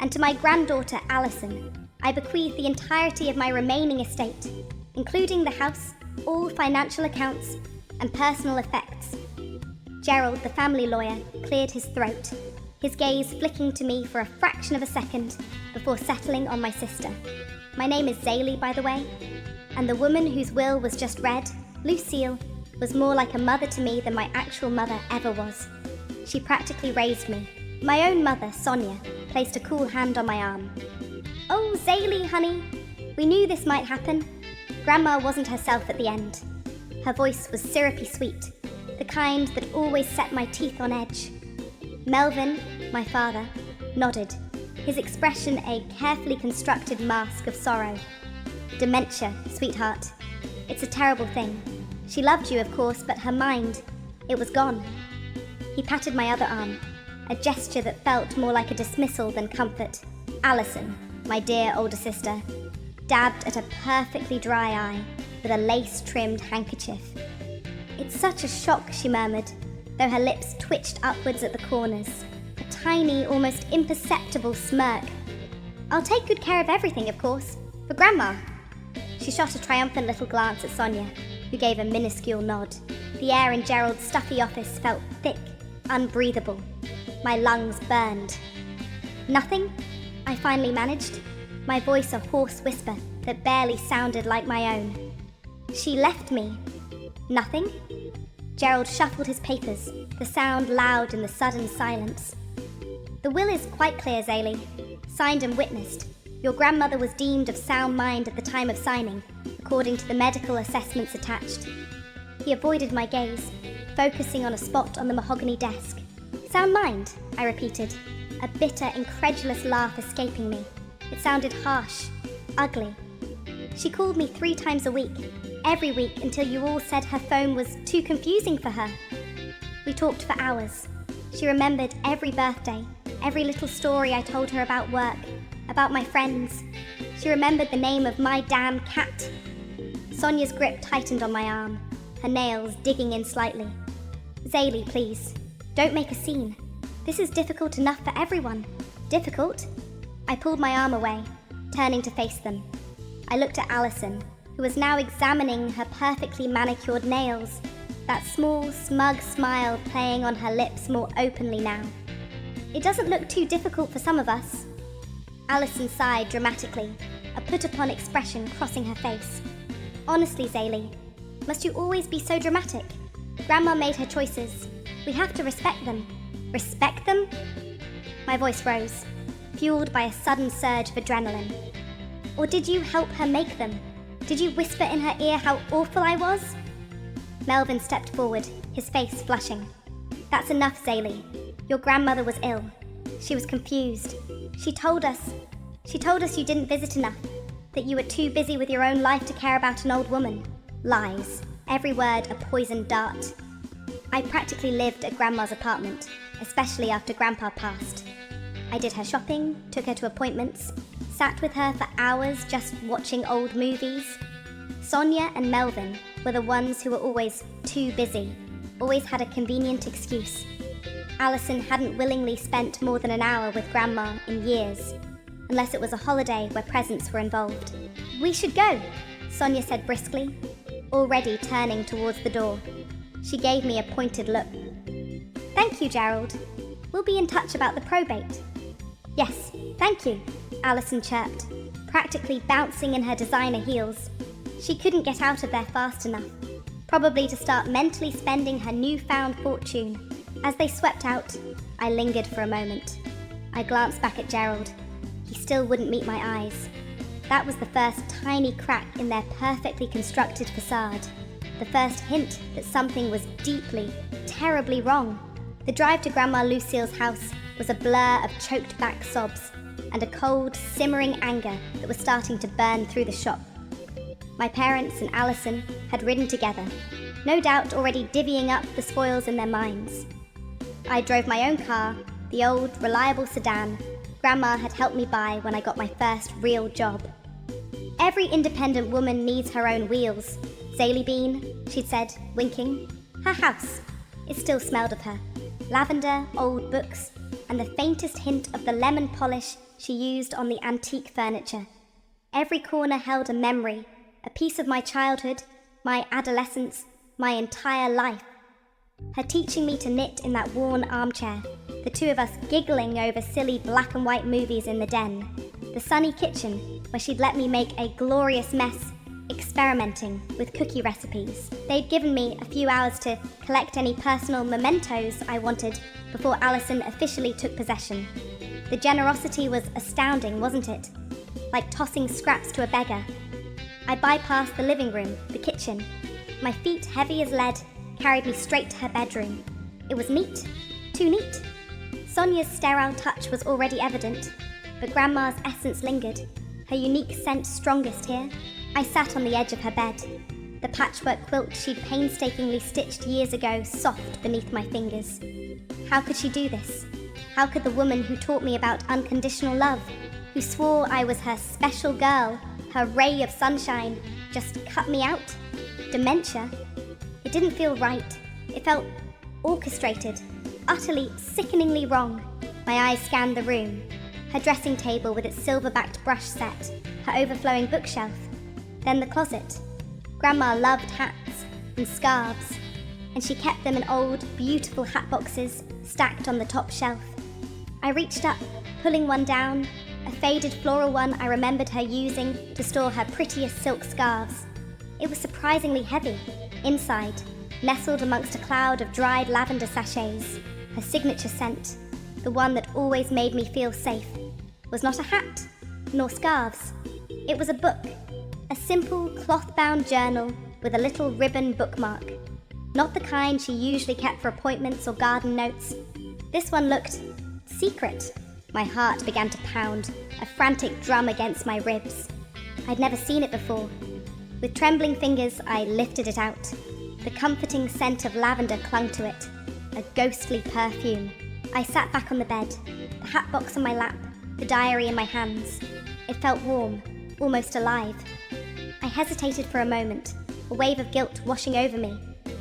and to my granddaughter Alison, I bequeath the entirety of my remaining estate, including the house, all financial accounts, and personal effects. Gerald, the family lawyer, cleared his throat, his gaze flicking to me for a fraction of a second before settling on my sister. My name is Zaylee, by the way, and the woman whose will was just read, Lucille, was more like a mother to me than my actual mother ever was. She practically raised me. My own mother, Sonia, placed a cool hand on my arm. "Oh, Zaylee, honey, we knew this might happen." Grandma wasn't herself at the end. Her voice was syrupy sweet, the kind that always set my teeth on edge. Melvin, my father, nodded, his expression a carefully constructed mask of sorrow. "Dementia, sweetheart. It's a terrible thing. She loved you, of course, but her mind, it was gone." He patted my other arm, a gesture that felt more like a dismissal than comfort. Alison, my dear older sister, dabbed at a perfectly dry eye with a lace-trimmed handkerchief. "It's such a shock," she murmured, though her lips twitched upwards at the corners, a tiny, almost imperceptible smirk. "I'll take good care of everything, of course, for Grandma." She shot a triumphant little glance at Sonia, who gave a minuscule nod. The air in Gerald's stuffy office felt thick, unbreathable. My lungs burned. "Nothing?" I finally managed, my voice a hoarse whisper that barely sounded like my own. "She left me." "Nothing?" Gerald shuffled his papers, the sound loud in the sudden silence. "The will is quite clear, Zaylee. Signed and witnessed. Your grandmother was deemed of sound mind at the time of signing, according to the medical assessments attached." He avoided my gaze, focusing on a spot on the mahogany desk. "Sound mind?" I repeated, a bitter, incredulous laugh escaping me. It sounded harsh, ugly. "She called me 3 times a week, every week until you all said her phone was too confusing for her." We talked for hours. She remembered every birthday, every little story I told her about work, about my friends. She remembered the name of my damn cat. Sonia's grip tightened on my arm, her nails digging in slightly. "Zaylee, please, don't make a scene. This is difficult enough for everyone." "Difficult?" I pulled my arm away, turning to face them. I looked at Alison, who was now examining her perfectly manicured nails, that small, smug smile playing on her lips more openly now. "It doesn't look too difficult for some of us." Alison sighed dramatically, a put-upon expression crossing her face. "Honestly, Zaylee, must you always be so dramatic? Grandma made her choices. We have to respect them." "Respect them?" My voice rose, fueled by a sudden surge of adrenaline. "Or did you help her make them? Did you whisper in her ear how awful I was?" Melvin stepped forward, his face flushing. "That's enough, Zaylee. Your grandmother was ill. She was confused. She told us you didn't visit enough, that you were too busy with your own life to care about an old woman. Lies. Every word a poisoned dart. I practically lived at Grandma's apartment, especially after Grandpa passed. I did her shopping, took her to appointments, sat with her for hours just watching old movies. Sonia and Melvin were the ones who were always too busy, always had a convenient excuse. Alison hadn't willingly spent more than an hour with Grandma in years, unless it was a holiday where presents were involved. "We should go," Sonia said briskly, already turning towards the door. She gave me a pointed look. "Thank you, Gerald. We'll be in touch about the probate." "Yes, thank you," Alison chirped, practically bouncing in her designer heels. She couldn't get out of there fast enough, probably to start mentally spending her newfound fortune. As they swept out, I lingered for a moment. I glanced back at Gerald. He still wouldn't meet my eyes. That was the first tiny crack in their perfectly constructed facade. The first hint that something was deeply, terribly wrong. The drive to Grandma Lucille's house was a blur of choked-back sobs and a cold, simmering anger that was starting to burn through the shop. My parents and Alison had ridden together, no doubt already divvying up the spoils in their minds. I drove my own car, the old, reliable sedan Grandma had helped me buy when I got my first real job. "Every independent woman needs her own wheels, Zaylee Bean," she'd said, winking. Her house. It still smelled of her. Lavender, old books, and the faintest hint of the lemon polish she used on the antique furniture. Every corner held a memory, a piece of my childhood, my adolescence, my entire life. Her teaching me to knit in that worn armchair, the two of us giggling over silly black and white movies in the den, the sunny kitchen where she'd let me make a glorious mess, experimenting with cookie recipes. They'd given me a few hours to collect any personal mementos I wanted before Alison officially took possession. The generosity was astounding, wasn't it? Like tossing scraps to a beggar. I bypassed the living room, the kitchen. My feet, heavy as lead, carried me straight to her bedroom. It was neat. Too neat. Sonia's sterile touch was already evident, but Grandma's essence lingered, her unique scent strongest here. I sat on the edge of her bed, the patchwork quilt she'd painstakingly stitched years ago soft beneath my fingers. How could she do this? How could the woman who taught me about unconditional love, who swore I was her special girl, her ray of sunshine, just cut me out? Dementia? It didn't feel right. It felt orchestrated, utterly, sickeningly wrong. My eyes scanned the room, her dressing table with its silver-backed brush set, her overflowing bookshelf, then the closet. Grandma loved hats and scarves, and she kept them in old, beautiful hat boxes stacked on the top shelf. I reached up, pulling one down, a faded floral one I remembered her using to store her prettiest silk scarves. It was surprisingly heavy. Inside, nestled amongst a cloud of dried lavender sachets, her signature scent, the one that always made me feel safe, was not a hat, nor scarves. It was a book, a simple cloth-bound journal with a little ribbon bookmark. Not the kind she usually kept for appointments or garden notes. This one looked secret. My heart began to pound, a frantic drum against my ribs. I'd never seen it before. With trembling fingers, I lifted it out. The comforting scent of lavender clung to it, a ghostly perfume. I sat back on the bed, the hat box on my lap, the diary in my hands. It felt warm, almost alive. I hesitated for a moment, a wave of guilt washing over me.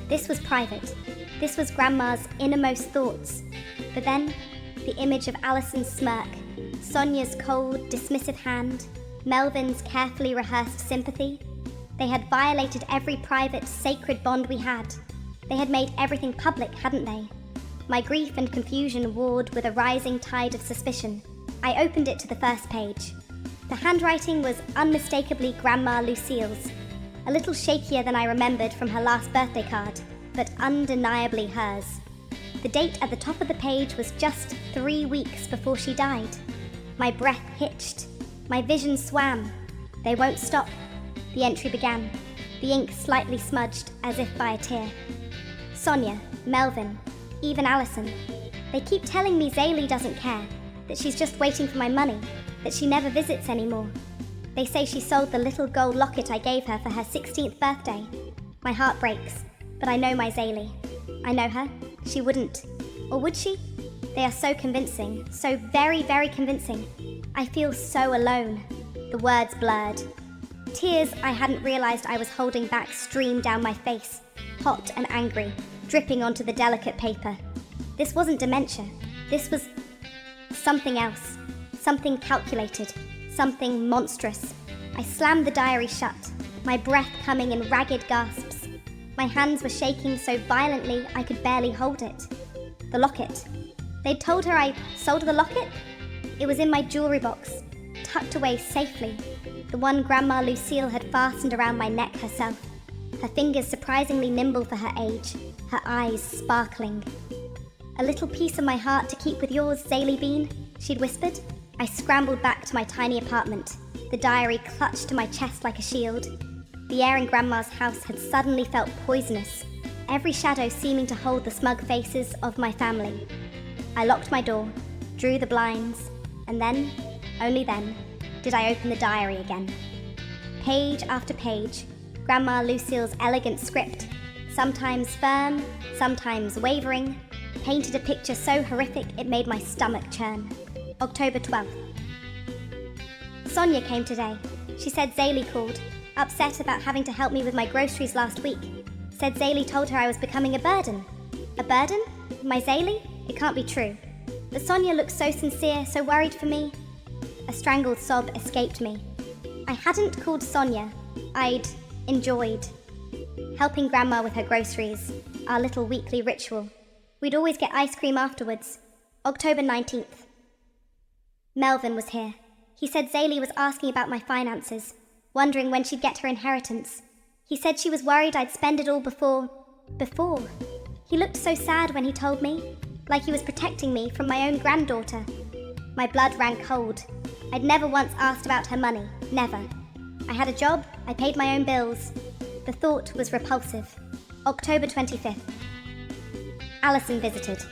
This was private. This was Grandma's innermost thoughts. But then, the image of Alison's smirk, Sonia's cold, dismissive hand, Melvin's carefully rehearsed sympathy. They had violated every private, sacred bond we had. They had made everything public, hadn't they? My grief and confusion warred with a rising tide of suspicion. I opened it to the first page. The handwriting was unmistakably Grandma Lucille's, a little shakier than I remembered from her last birthday card, but undeniably hers. The date at the top of the page was just 3 weeks before she died. My breath hitched. My vision swam. They won't stop. The entry began, the ink slightly smudged as if by a tear. Sonia, Melvin, even Alison. They keep telling me Zaylee doesn't care, that she's just waiting for my money, that she never visits anymore. They say she sold the little gold locket I gave her for her 16th birthday. My heart breaks, but I know my Zaylee. I know her. She wouldn't. Or would she? They are so convincing, so very, very convincing. I feel so alone. The words blurred. Tears I hadn't realized I was holding back streamed down my face, hot and angry, dripping onto the delicate paper. This wasn't dementia. This was something else. Something calculated. Something monstrous. I slammed the diary shut, my breath coming in ragged gasps. My hands were shaking so violently I could barely hold it. The locket. They'd told her I sold her the locket? It was in my jewelry box, tucked away safely. The one Grandma Lucille had fastened around my neck herself, her fingers surprisingly nimble for her age, her eyes sparkling. "A little piece of my heart to keep with yours, Zaylee Bean," she'd whispered. I scrambled back to my tiny apartment, the diary clutched to my chest like a shield. The air in Grandma's house had suddenly felt poisonous, every shadow seeming to hold the smug faces of my family. I locked my door, drew the blinds, and then, only then, did I open the diary again. Page after page, Grandma Lucille's elegant script, sometimes firm, sometimes wavering, painted a picture so horrific it made my stomach churn. October 12th. Sonia came today. She said Zaylee called, upset about having to help me with my groceries last week. Said Zaylee told her I was becoming a burden. A burden? My Zaylee? It can't be true. But Sonia looked so sincere, so worried for me. A strangled sob escaped me. I hadn't called Sonia. I'd enjoyed helping Grandma with her groceries, our little weekly ritual. We'd always get ice cream afterwards. October 19th. Melvin was here. He said Zaylee was asking about my finances, wondering when she'd get her inheritance. He said she was worried I'd spend it all before. He looked so sad when he told me, like he was protecting me from my own granddaughter. My blood ran cold. I'd never once asked about her money, never. I had a job, I paid my own bills. The thought was repulsive. October 25th. Alison visited.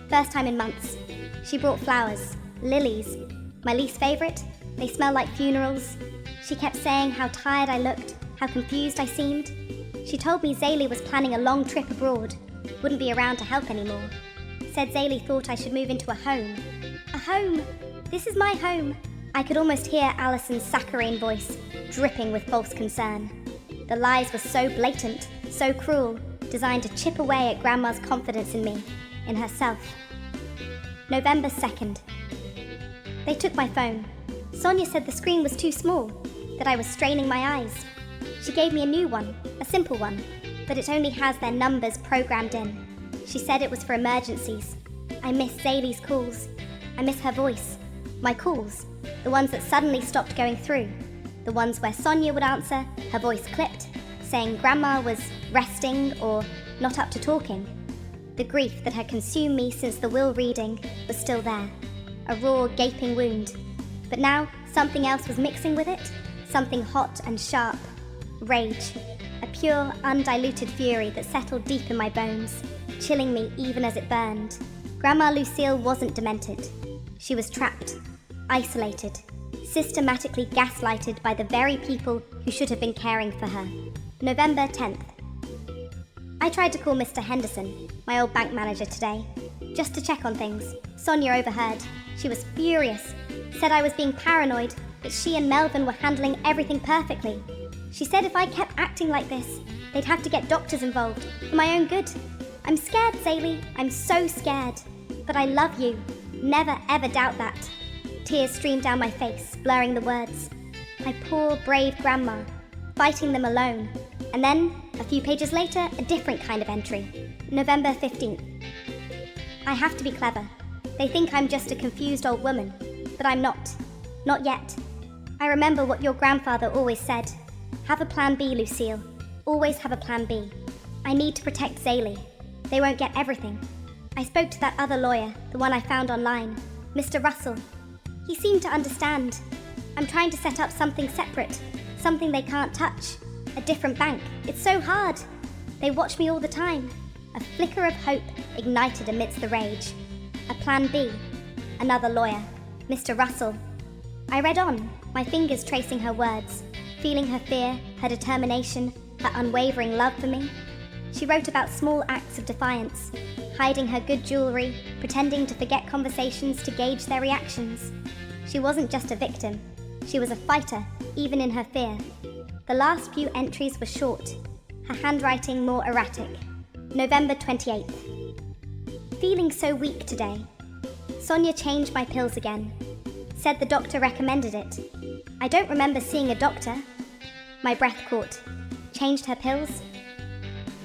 First time in months. She brought flowers, lilies. My least favourite, they smell like funerals. She kept saying how tired I looked, how confused I seemed. She told me Zaylee was planning a long trip abroad, wouldn't be around to help anymore. Said Zaylee thought I should move into a home. A home! This is my home! I could almost hear Alison's saccharine voice, dripping with false concern. The lies were so blatant, so cruel, designed to chip away at Grandma's confidence in me, in herself. November 2nd. They took my phone. Sonia said the screen was too small, that I was straining my eyes. She gave me a new one, a simple one, but it only has their numbers programmed in. She said it was for emergencies. I miss Zaylee's calls. I miss her voice. My calls, the ones that suddenly stopped going through. The ones where Sonia would answer, her voice clipped, saying Grandma was resting or not up to talking. The grief that had consumed me since the will reading was still there. A raw, gaping wound. But now, something else was mixing with it. Something hot and sharp. Rage. A pure, undiluted fury that settled deep in my bones, chilling me even as it burned. Grandma Lucille wasn't demented. She was trapped, isolated, systematically gaslighted by the very people who should have been caring for her. November 10th. I tried to call Mr. Henderson, my old bank manager, today, just to check on things. Sonia overheard. She was furious, said I was being paranoid, that she and Melvin were handling everything perfectly. She said if I kept acting like this, they'd have to get doctors involved, for my own good. I'm scared, Zaylee. I'm so scared. But I love you. Never ever doubt that. Tears streamed down my face, blurring the words. My poor, brave Grandma, fighting them alone. And then, a few pages later, a different kind of entry. November 15th. I have to be clever. They think I'm just a confused old woman, but I'm not. Not yet. I remember what your grandfather always said. Have a plan B, Lucille. Always have a plan B. I need to protect Zaylee. They won't get everything. I spoke to that other lawyer, the one I found online, Mr. Russell. He seemed to understand. I'm trying to set up something separate, something they can't touch. A different bank. It's so hard. They watch me all the time. A flicker of hope ignited amidst the rage. A plan B. Another lawyer. Mr. Russell. I read on, my fingers tracing her words, feeling her fear, her determination, her unwavering love for me. She wrote about small acts of defiance, hiding her good jewelry, pretending to forget conversations to gauge their reactions. She wasn't just a victim. She was a fighter, even in her fear. The last few entries were short, her handwriting more erratic. November 28th. Feeling so weak today. Sonia changed my pills again. Said the doctor recommended it. I don't remember seeing a doctor. My breath caught. Changed her pills.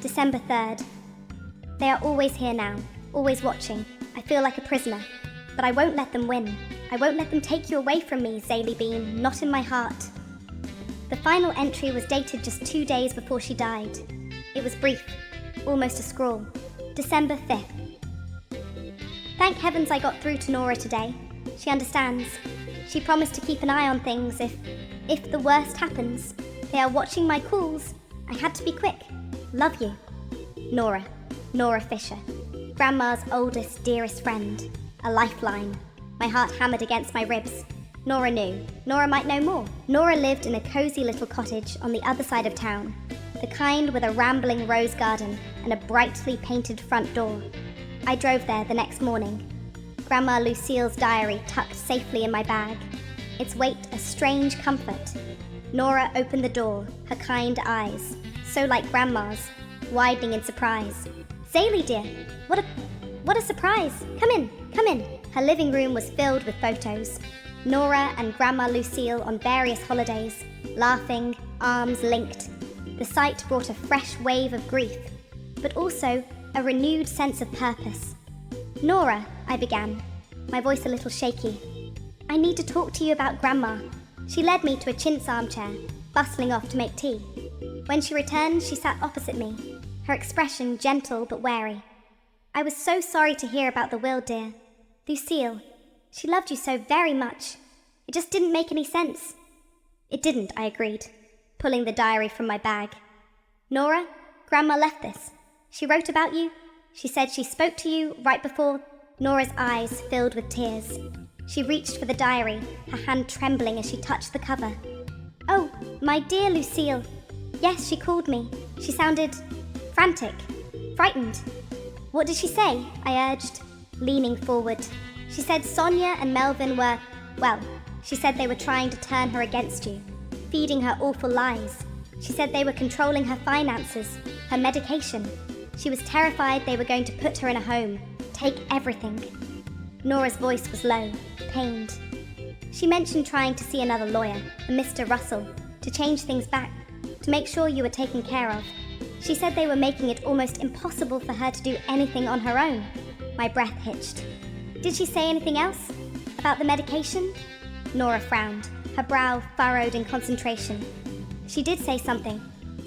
December 3rd. They are always here now, always watching. I feel like a prisoner, but I won't let them win. I won't let them take you away from me, Zaylee Bean, not in my heart. The final entry was dated just 2 days before she died. It was brief, almost a scrawl. December 5th. Thank heavens I got through to Nora today. She understands. She promised to keep an eye on things if the worst happens. They are watching my calls. I had to be quick. Love you. Nora Fisher. Grandma's oldest, dearest friend. A lifeline. My heart hammered against my ribs. Nora knew. Nora might know more. Nora lived in a cozy little cottage on the other side of town. The kind with a rambling rose garden and a brightly painted front door. I drove there the next morning. Grandma Lucille's diary tucked safely in my bag. Its weight a strange comfort. Nora opened the door, her kind eyes, so like Grandma's, widening in surprise. Zaylee dear, what a surprise! Come in. Her living room was filled with photos. Nora and Grandma Lucille on various holidays, laughing, arms linked. The sight brought a fresh wave of grief, but also a renewed sense of purpose. "Nora," I began, my voice a little shaky, "I need to talk to you about Grandma." She led me to a chintz armchair, bustling off to make tea. When she returned, she sat opposite me, her expression gentle but wary. "I was so sorry to hear about the will, dear. Lucille, she loved you so very much. It just didn't make any sense." "It didn't," I agreed, pulling the diary from my bag. "Nora, Grandma left this. She wrote about you. She said she spoke to you right before—" Nora's eyes filled with tears. She reached for the diary, her hand trembling as she touched the cover. "Oh, my dear Lucille. Yes, she called me. She sounded frantic, frightened." "What did she say?" I urged, leaning forward. "She said Sonia and Melvin were, well, she said they were trying to turn her against you, feeding her awful lies. She said they were controlling her finances, her medication. She was terrified they were going to put her in a home, take everything." Nora's voice was low, pained. "She mentioned trying to see another lawyer, a Mr. Russell, to change things back, to make sure you were taken care of. She said they were making it almost impossible for her to do anything on her own." My breath hitched. "Did she say anything else? About the medication?" Nora frowned, her brow furrowed in concentration. "She did say something.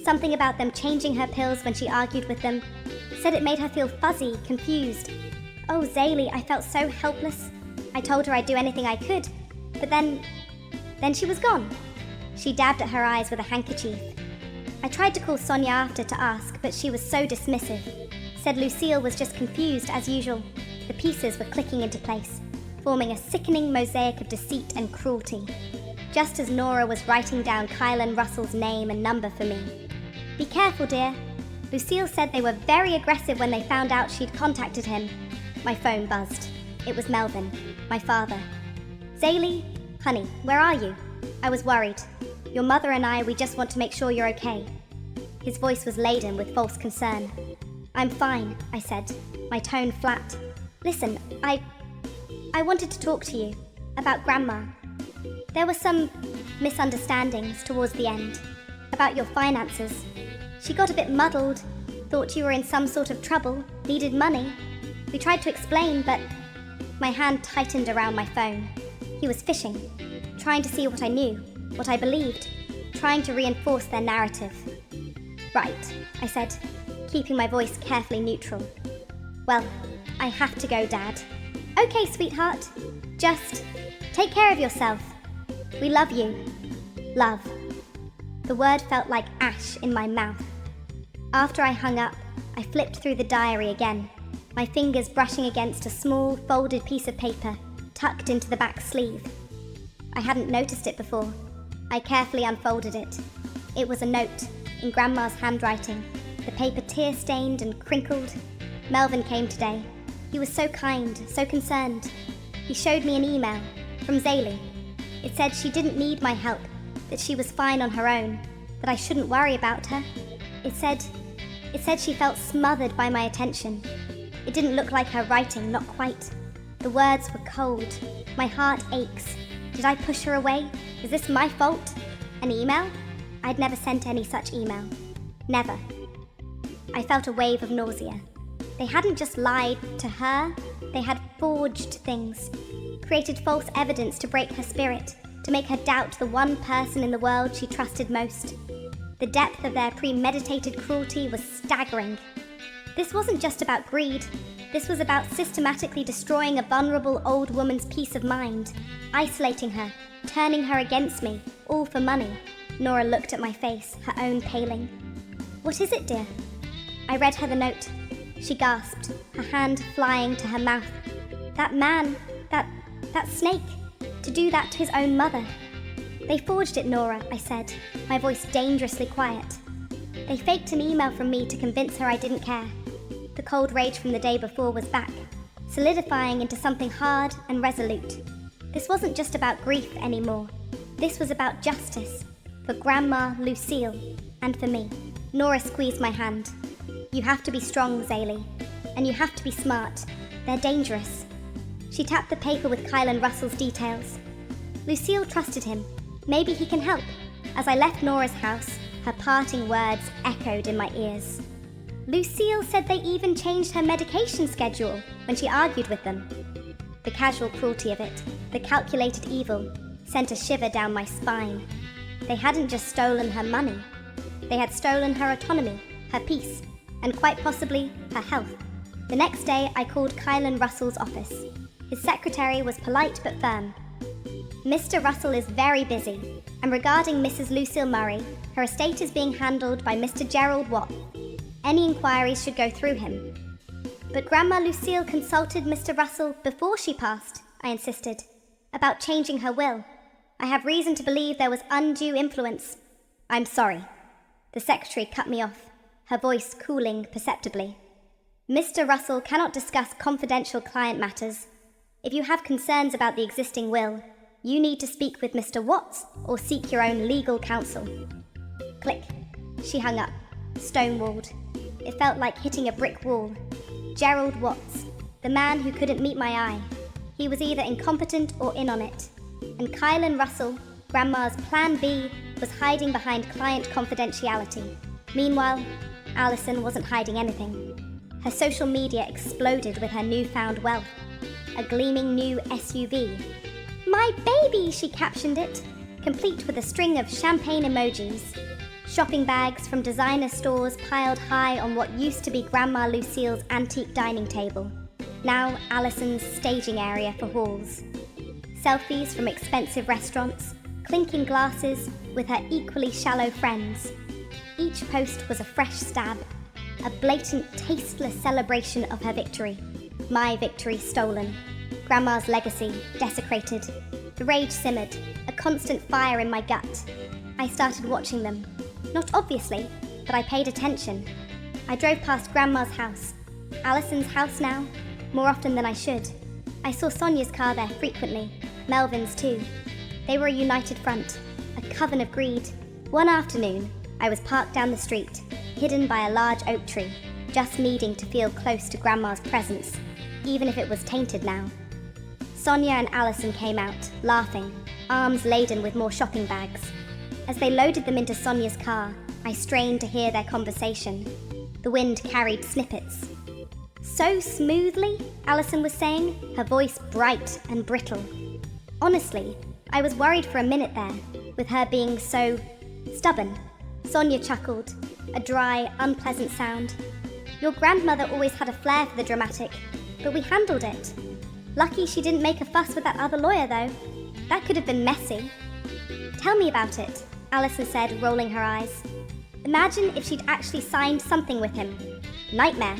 Something about them changing her pills when she argued with them. Said it made her feel fuzzy, confused. Oh, Zaylee, I felt so helpless. I told her I'd do anything I could, but then she was gone." She dabbed at her eyes with a handkerchief. "I tried to call Sonia after to ask, but she was so dismissive. Said Lucille was just confused as usual. The pieces were clicking into place, forming a sickening mosaic of deceit and cruelty. Just as Nora was writing down Kylan Russell's name and number for me. "Be careful, dear. Lucille said they were very aggressive when they found out she'd contacted him." My phone buzzed. It was Melvin, my father. "Zaylee, honey, where are you? I was worried. Your mother and I, we just want to make sure you're okay." His voice was laden with false concern. "I'm fine," I said, my tone flat. "Listen, I wanted to talk to you about Grandma. There were some misunderstandings towards the end about your finances. She got a bit muddled, thought you were in some sort of trouble, needed money. We tried to explain, but..." My hand tightened around my phone. He was fishing, trying to see what I knew, what I believed, trying to reinforce their narrative. "Right," I said, keeping my voice carefully neutral. "Well, I have to go, Dad." "Okay, sweetheart. Just take care of yourself. We love you. Love." The word felt like ash in my mouth. After I hung up, I flipped through the diary again, my fingers brushing against a small, folded piece of paper tucked into the back sleeve. I hadn't noticed it before. I carefully unfolded it. It was a note, in Grandma's handwriting, the paper tear-stained and crinkled. "Melvin came today. He was so kind, so concerned. He showed me an email from Zaylee. It said she didn't need my help, that she was fine on her own, that I shouldn't worry about her. It said she felt smothered by my attention. It didn't look like her writing, not quite. The words were cold. My heart aches. Did I push her away? Is this my fault? An email? I'd never sent any such email. Never." I felt a wave of nausea. They hadn't just lied to her, they had forged things, created false evidence to break her spirit, to make her doubt the one person in the world she trusted most. The depth of their premeditated cruelty was staggering. This wasn't just about greed. This was about systematically destroying a vulnerable old woman's peace of mind, isolating her, turning her against me, all for money. Nora looked at my face, her own paling. "What is it, dear?" I read her the note. She gasped, her hand flying to her mouth. "That man, that snake, to do that to his own mother." "They forged it, Nora," I said, my voice dangerously quiet. "They faked an email from me to convince her I didn't care." The cold rage from the day before was back, solidifying into something hard and resolute. This wasn't just about grief anymore. This was about justice, for Grandma Lucille, and for me. Nora squeezed my hand. "You have to be strong, Zaylee, and you have to be smart. They're dangerous." She tapped the paper with Kylan Russell's details. Lucille trusted him. Maybe he can help. As I left Nora's house, her parting words echoed in my ears. Lucille said they even changed her medication schedule when she argued with them. The casual cruelty of it, the calculated evil, sent a shiver down my spine. They hadn't just stolen her money. They had stolen her autonomy, her peace, and quite possibly her health. The next day, I called Kylan Russell's office. His secretary was polite but firm. Mr. Russell is very busy, and regarding Mrs. Lucille Murray, her estate is being handled by Mr. Gerald Watt. Any inquiries should go through him. But Grandma Lucille consulted Mr. Russell before she passed, I insisted, about changing her will. I have reason to believe there was undue influence. I'm sorry. The secretary cut me off, her voice cooling perceptibly. Mr. Russell cannot discuss confidential client matters. If you have concerns about the existing will, you need to speak with Mr. Watts or seek your own legal counsel. Click. She hung up, stonewalled. It felt like hitting a brick wall. Gerald Watts, the man who couldn't meet my eye. He was either incompetent or in on it. And Kylan Russell, Grandma's plan B, was hiding behind client confidentiality. Meanwhile, Alison wasn't hiding anything. Her social media exploded with her newfound wealth. A gleaming new SUV. My baby, she captioned it, complete with a string of champagne emojis. Shopping bags from designer stores piled high on what used to be Grandma Lucille's antique dining table, now Alison's staging area for hauls. Selfies from expensive restaurants, clinking glasses with her equally shallow friends. Each post was a fresh stab, a blatant, tasteless celebration of her victory. My victory stolen. Grandma's legacy desecrated. The rage simmered, a constant fire in my gut. I started watching them. Not obviously, but I paid attention. I drove past Grandma's house, Alison's house now, more often than I should. I saw Sonia's car there frequently, Melvin's too. They were a united front, a coven of greed. One afternoon, I was parked down the street, hidden by a large oak tree, just needing to feel close to Grandma's presence, even if it was tainted now. Sonia and Alison came out, laughing, arms laden with more shopping bags. As they loaded them into Sonia's car, I strained to hear their conversation. The wind carried snippets. So smoothly, Alison was saying, her voice bright and brittle. Honestly, I was worried for a minute there, with her being so stubborn. Sonia chuckled, a dry, unpleasant sound. Your grandmother always had a flair for the dramatic, but we handled it. Lucky she didn't make a fuss with that other lawyer, though. That could have been messy. Tell me about it, Alison said, rolling her eyes. Imagine if she'd actually signed something with him. Nightmare.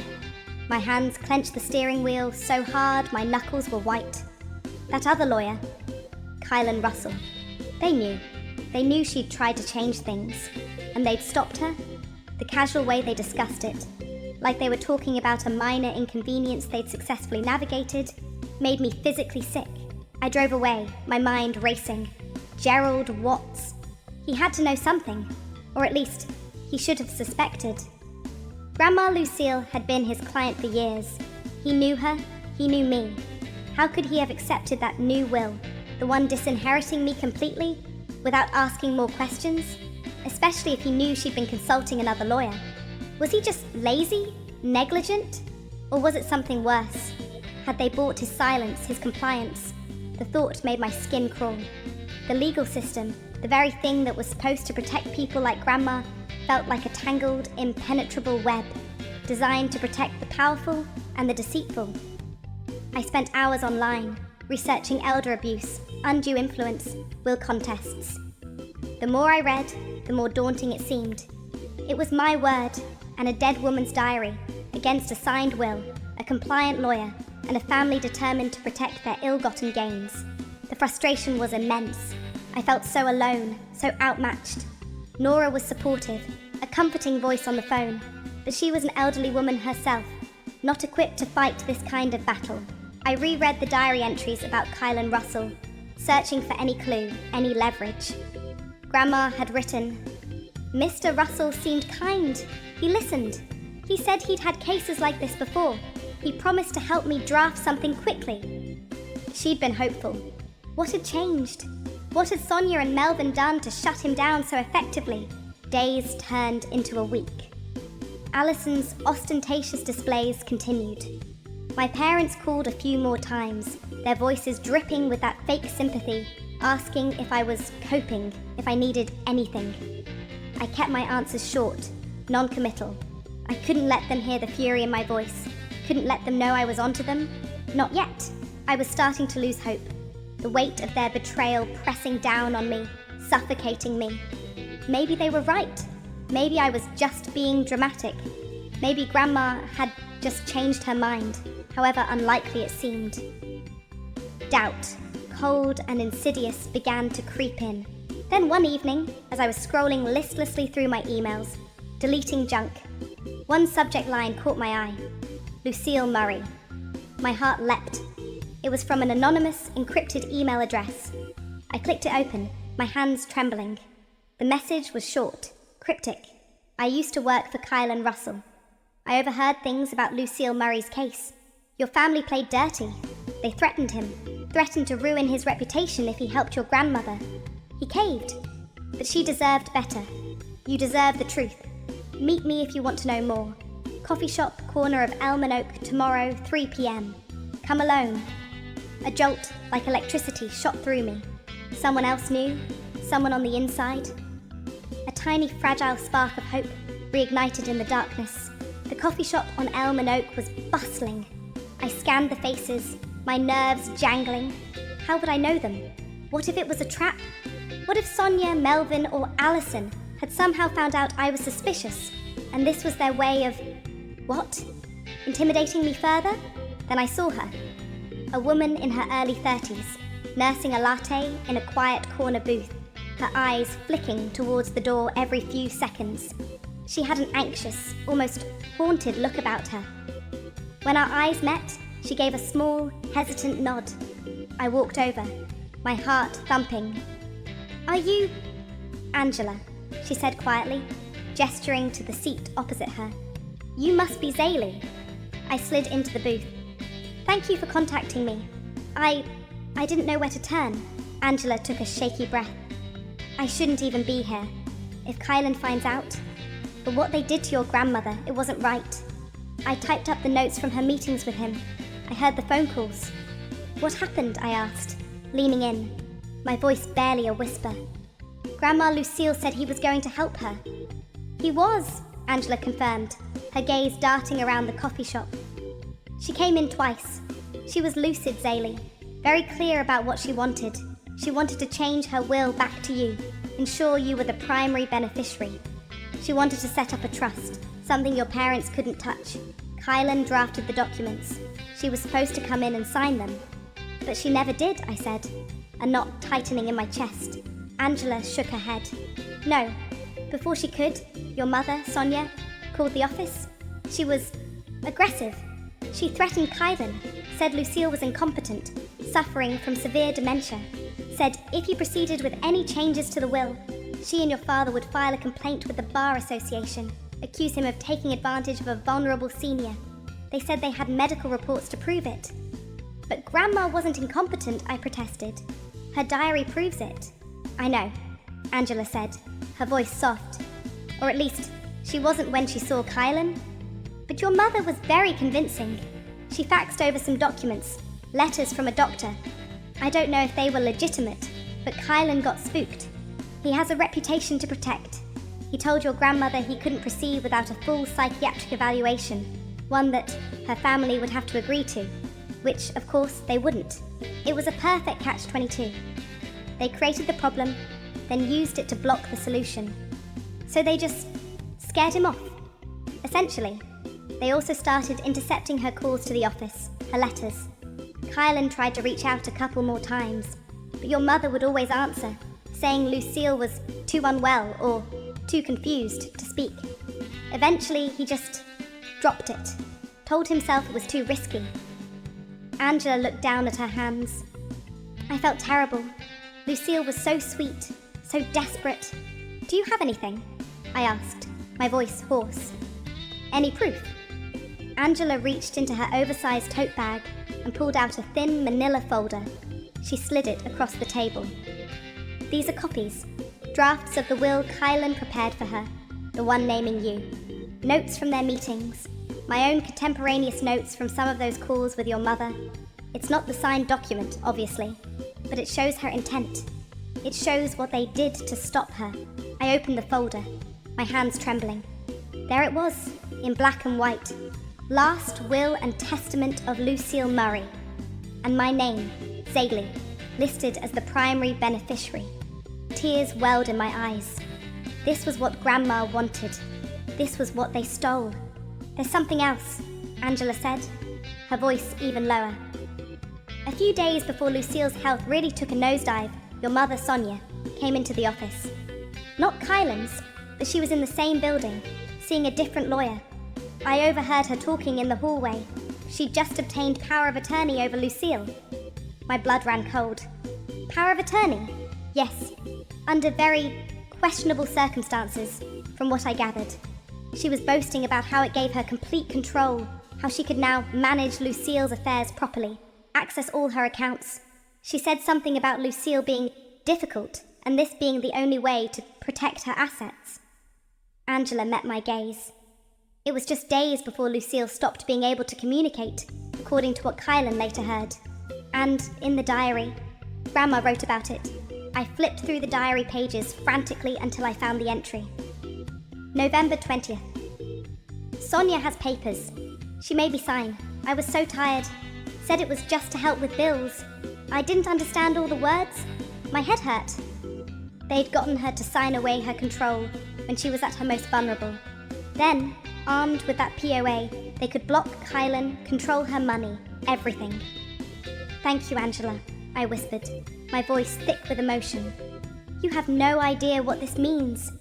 My hands clenched the steering wheel so hard my knuckles were white. That other lawyer, Kylan Russell. They knew. They knew she'd tried to change things. And they'd stopped her. The casual way they discussed it, like they were talking about a minor inconvenience they'd successfully navigated, made me physically sick. I drove away, my mind racing. Gerald Watts. He had to know something, or at least, he should have suspected. Grandma Lucille had been his client for years. He knew her, he knew me. How could he have accepted that new will, the one disinheriting me completely, without asking more questions? Especially if he knew she'd been consulting another lawyer. Was he just lazy, negligent? Or was it something worse? Had they bought his silence, his compliance? The thought made my skin crawl. The legal system, the very thing that was supposed to protect people like Grandma, felt like a tangled, impenetrable web, designed to protect the powerful and the deceitful. I spent hours online, researching elder abuse, undue influence, will contests. The more I read, the more daunting it seemed. It was my word, and a dead woman's diary, against a signed will, a compliant lawyer, and a family determined to protect their ill-gotten gains. The frustration was immense. I felt so alone, so outmatched. Nora was supportive, a comforting voice on the phone, but she was an elderly woman herself, not equipped to fight this kind of battle. I reread the diary entries about Kylan Russell, searching for any clue, any leverage. Grandma had written, Mr. Russell seemed kind. He listened. He said he'd had cases like this before. He promised to help me draft something quickly. She'd been hopeful. What had changed? What had Sonia and Melvin done to shut him down so effectively? Days turned into a week. Alison's ostentatious displays continued. My parents called a few more times, their voices dripping with that fake sympathy, asking if I was coping, if I needed anything. I kept my answers short, non-committal. I couldn't let them hear the fury in my voice, couldn't let them know I was onto them. Not yet. I was starting to lose hope. The weight of their betrayal pressing down on me, suffocating me. Maybe they were right. Maybe I was just being dramatic. Maybe Grandma had just changed her mind, however unlikely it seemed. Doubt, cold and insidious, began to creep in. Then one evening, as I was scrolling listlessly through my emails, deleting junk, one subject line caught my eye. Lucille Murray. My heart leapt. It was from an anonymous, encrypted email address. I clicked it open, my hands trembling. The message was short, cryptic. I used to work for Kyle and Russell. I overheard things about Lucille Murray's case. Your family played dirty. They threatened him, threatened to ruin his reputation if he helped your grandmother. He caved, but she deserved better. You deserve the truth. Meet me if you want to know more. Coffee shop, corner of Elm and Oak, tomorrow, 3 p.m. Come alone. A jolt like electricity shot through me. Someone else knew, someone on the inside. A tiny fragile spark of hope reignited in the darkness. The coffee shop on Elm and Oak was bustling. I scanned the faces, my nerves jangling. How would I know them? What if it was a trap? What if Sonia, Melvin, or Alison had somehow found out I was suspicious, and this was their way of... what? Intimidating me further? Then I saw her. A woman in her early 30s, nursing a latte in a quiet corner booth, her eyes flicking towards the door every few seconds. She had an anxious, almost haunted look about her. When our eyes met, she gave a small, hesitant nod. I walked over, my heart thumping. "Are you..." "Angela," she said quietly, gesturing to the seat opposite her. "You must be Zaylee." I slid into the booth. "Thank you for contacting me. I didn't know where to turn." Angela took a shaky breath. "I shouldn't even be here. If Kylan finds out. But what they did to your grandmother, it wasn't right. I typed up the notes from her meetings with him. I heard the phone calls." "What happened?" I asked, leaning in, my voice barely a whisper. "Grandma Lucille said he was going to help her." "He was," Angela confirmed, her gaze darting around the coffee shop. "She came in twice. She was lucid, Zaylee, very clear about what she wanted. She wanted to change her will back to you, ensure you were the primary beneficiary. She wanted to set up a trust, something your parents couldn't touch. Kylan drafted the documents. She was supposed to come in and sign them. But she never did," I said, a knot tightening in my chest. Angela shook her head. "No. Before she could, your mother, Sonia, called the office. She was aggressive. She threatened Kylan, said Lucille was incompetent, suffering from severe dementia, said if you proceeded with any changes to the will, she and your father would file a complaint with the Bar Association, accuse him of taking advantage of a vulnerable senior. They said they had medical reports to prove it." "But Grandma wasn't incompetent," I protested. "Her diary proves it." "I know," Angela said, her voice soft. "Or at least, she wasn't when she saw Kylan. But your mother was very convincing. She faxed over some documents, letters from a doctor. I don't know if they were legitimate, but Kylan got spooked. He has a reputation to protect. He told your grandmother he couldn't proceed without a full psychiatric evaluation, one that her family would have to agree to, which, of course, they wouldn't. It was a perfect catch-22. They created the problem, then used it to block the solution. So they just scared him off, essentially. They also started intercepting her calls to the office, her letters. Kylan tried to reach out a couple more times, but your mother would always answer, saying Lucille was too unwell or too confused to speak. Eventually, he just dropped it, told himself it was too risky. Angela looked down at her hands. I felt terrible. Lucille was so sweet, so desperate. "Do you have anything?" I asked, my voice hoarse. "Any proof?" Angela reached into her oversized tote bag and pulled out a thin manila folder. She slid it across the table. These are copies. Drafts of the will Kylan prepared for her, the one naming you. Notes from their meetings. My own contemporaneous notes from some of those calls with your mother. It's not the signed document, obviously, but it shows her intent. It shows what they did to stop her. I opened the folder, my hands trembling. There it was, in black and white. Last will and testament of Lucille Murray. And my name, Zaylee, listed as the primary beneficiary. Tears welled in my eyes. This was what Grandma wanted. This was what they stole. There's something else, Angela said, her voice even lower. A few days before Lucille's health really took a nosedive, your mother, Sonia, came into the office. Not Kylan's, but she was in the same building, seeing a different lawyer. I overheard her talking in the hallway. She'd just obtained power of attorney over Lucille. My blood ran cold. Power of attorney? Yes, under very questionable circumstances, from what I gathered. She was boasting about how it gave her complete control, how she could now manage Lucille's affairs properly, access all her accounts. She said something about Lucille being difficult, and this being the only way to protect her assets. Angela met my gaze. It was just days before Lucille stopped being able to communicate, according to what Kylan later heard. And in the diary, Grandma wrote about it. I flipped through the diary pages frantically until I found the entry. November 20th. Sonia has papers. She made me sign. I was so tired. Said it was just to help with bills. I didn't understand all the words. My head hurt. They'd gotten her to sign away her control when she was at her most vulnerable. Then, armed with that POA, they could block Kylan, control her money, everything. Thank you, Angela, I whispered, my voice thick with emotion. You have no idea what this means.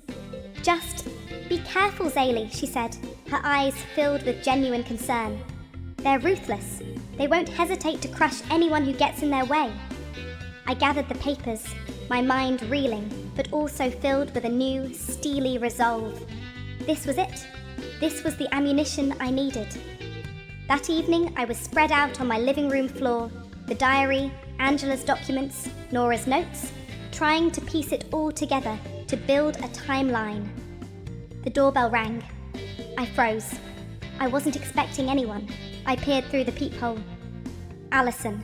Just be careful, Zaylee, she said, her eyes filled with genuine concern. They're ruthless. They won't hesitate to crush anyone who gets in their way. I gathered the papers, my mind reeling, but also filled with a new, steely resolve. This was it. This was the ammunition I needed. That evening, I was spread out on my living room floor, the diary, Angela's documents, Nora's notes, trying to piece it all together to build a timeline. The doorbell rang. I froze. I wasn't expecting anyone. I peered through the peephole. Alison.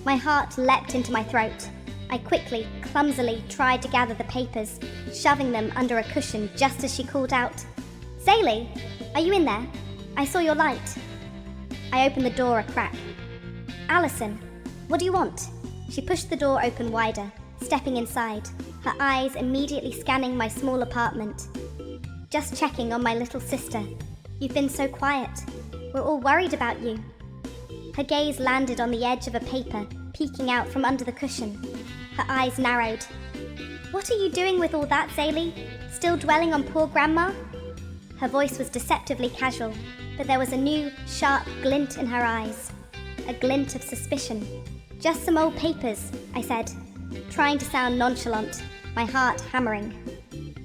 My heart leapt into my throat. I quickly, clumsily tried to gather the papers, shoving them under a cushion just as she called out, Zaylee, are you in there? I saw your light. I opened the door a crack. Alison, what do you want? She pushed the door open wider, stepping inside, her eyes immediately scanning my small apartment. Just checking on my little sister. You've been so quiet. We're all worried about you. Her gaze landed on the edge of a paper, peeking out from under the cushion. Her eyes narrowed. What are you doing with all that, Zaylee? Still dwelling on poor Grandma? Her voice was deceptively casual, but there was a new, sharp glint in her eyes. A glint of suspicion. Just some old papers, I said, trying to sound nonchalant, my heart hammering.